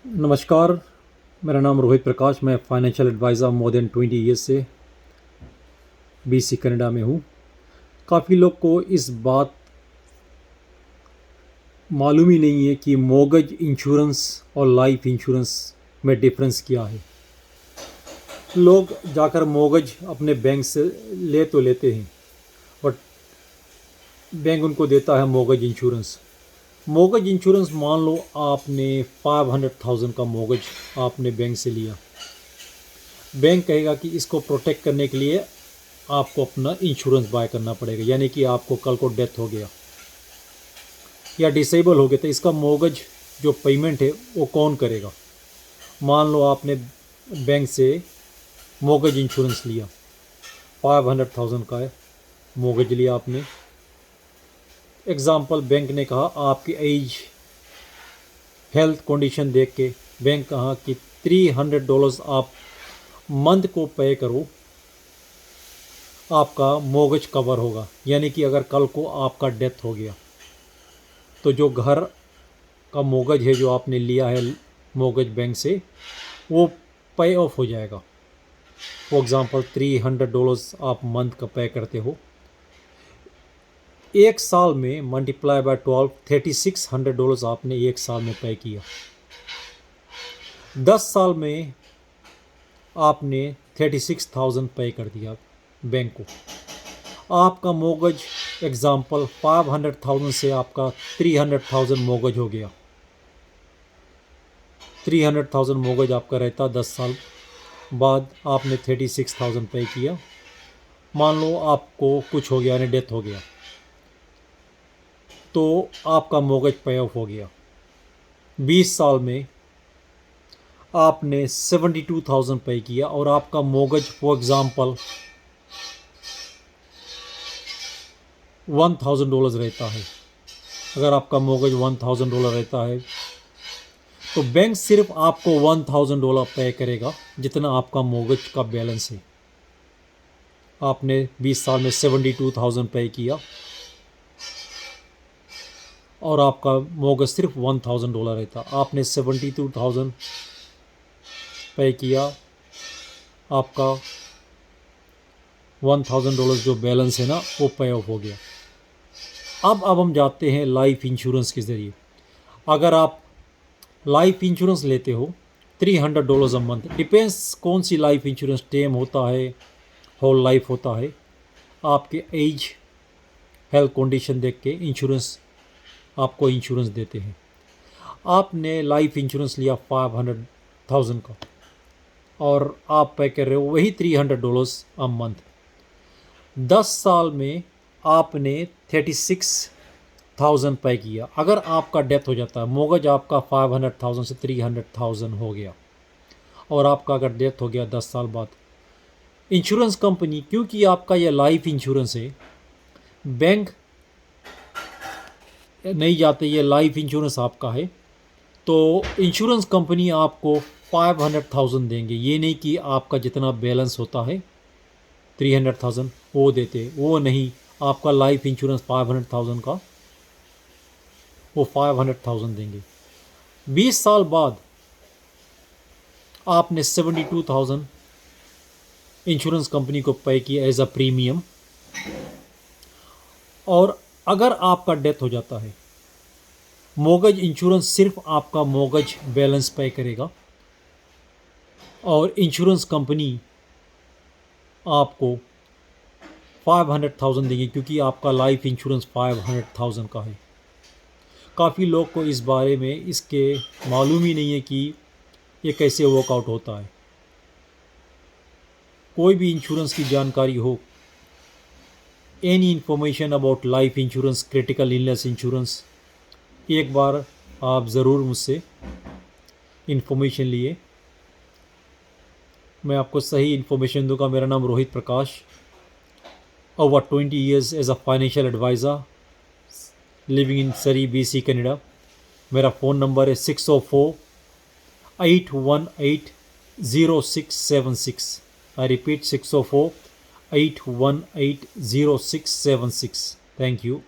नमस्कार। मेरा नाम रोहित प्रकाश। मैं financial advisor more than 20 years से बीसी कनाडा में हूँ। काफ़ी लोग को इस बात मालूम ही नहीं है कि मॉर्गेज इंश्योरेंस और लाइफ इंश्योरेंस में डिफरेंस क्या है। लोग जाकर मॉर्गेज अपने बैंक से ले तो लेते हैं, बट बैंक उनको देता है मॉर्गेज इंश्योरेंस। मॉर्गेज इंश्योरेंस, मान लो आपने 500,000 का मॉर्गेज आपने बैंक से लिया। बैंक कहेगा कि इसको प्रोटेक्ट करने के लिए आपको अपना इंश्योरेंस बाय करना पड़ेगा, यानी कि आपको कल को डेथ हो गया या डिसेबल हो गया तो इसका मॉर्गेज जो पेमेंट है वो कौन करेगा। मान लो आपने बैंक से मॉर्गेज इंश्योरेंस लिया, 500,000 का है मॉर्गेज लिया आपने। एग्ज़ाम्पल, बैंक ने कहा आपकी एज, हेल्थ कंडीशन देख के बैंक कहा कि $300 आप मंथ को पे करो, आपका मॉर्गेज कवर होगा। यानी कि अगर कल को आपका डेथ हो गया तो जो घर का मॉर्गेज है जो आपने लिया है मॉर्गेज बैंक से, वो पे ऑफ हो जाएगा। फॉर एग्ज़ाम्पल $300 आप मंथ का पे करते हो, एक साल में मल्टीप्लाई बाय 12, $3600 आपने एक साल में पे किया। 10 साल में आपने 36,000 पे कर दिया बैंक को। आपका मॉर्गेज एग्ज़ाम्पल 500,000 से आपका 300,000 मॉर्गेज हो गया। 300,000 मॉर्गेज आपका रहता, 10 साल बाद आपने 36,000 पे किया। मान लो आपको कुछ हो गया, यानी डेथ हो गया, तो आपका मॉर्गेज पे ऑफ हो गया। 20 साल में आपने 72,000 पे किया और आपका मॉर्गेज फॉर एग्ज़ाम्पल $1,000 रहता है। अगर आपका मॉर्गेज $1,000 रहता है तो बैंक सिर्फ आपको $1,000 पे करेगा, जितना आपका मॉर्गेज का बैलेंस है। आपने 20 साल में 72,000 पे किया और आपका मॉर्गेज सिर्फ $1,000 रहता। आपने 72,000 पे किया, आपका $1,000 जो बैलेंस है ना वो पे ऑफ हो गया। अब हम जाते हैं लाइफ इंश्योरेंस के ज़रिए। अगर आप लाइफ इंश्योरेंस लेते हो $300 अ मंथ, डिपेंड्स कौन सी लाइफ इंश्योरेंस, टेम होता है, होल लाइफ होता है। आपके एज, हेल्थ कंडीशन देख के इंश्योरेंस आपको इंश्योरेंस देते हैं। आपने लाइफ इंश्योरेंस लिया 500,000 का और आप पे कर रहे हो वही $300 अ मंथ। 10 साल में आपने 36,000 पे किया। अगर आपका डेथ हो जाता है, मॉर्गेज आपका 500,000 से 300,000 हो गया और आपका अगर डेथ हो गया 10 साल बाद, इंश्योरेंस कंपनी, क्योंकि आपका ये लाइफ इंश्योरेंस है, बैंक नहीं जाते, ये लाइफ इंश्योरेंस आपका है, तो इंश्योरेंस कंपनी आपको 500,000 देंगे। ये नहीं कि आपका जितना बैलेंस होता है 300,000 वो देते, वो नहीं। आपका लाइफ इंश्योरेंस 500,000 का, वो 500,000 देंगे। 20 साल बाद आपने 72,000 इंश्योरेंस कंपनी को पे किया एज अ प्रीमियम, और अगर आपका डेथ हो जाता है, मॉर्गेज इंश्योरेंस सिर्फ आपका मॉर्गेज बैलेंस पे करेगा और इंश्योरेंस कंपनी आपको 500,000 देंगे, क्योंकि आपका लाइफ इंश्योरेंस 500,000 का है। काफ़ी लोग को इस बारे में इसके मालूम ही नहीं है कि ये कैसे वर्कआउट होता है। कोई भी इंश्योरेंस की जानकारी हो, any information about life insurance, critical illness insurance, एक बार आप ज़रूर मुझसे इन्फॉर्मेशन लिए, मैं आपको सही इन्फॉर्मेशन दूंगा। मेरा नाम Rohit Prakash, over 20 years as a financial adviser, living in Surrey, BC Canada. मेरा फ़ोन नंबर है 604-818-0676। I repeat 604-818-0676। Thank you.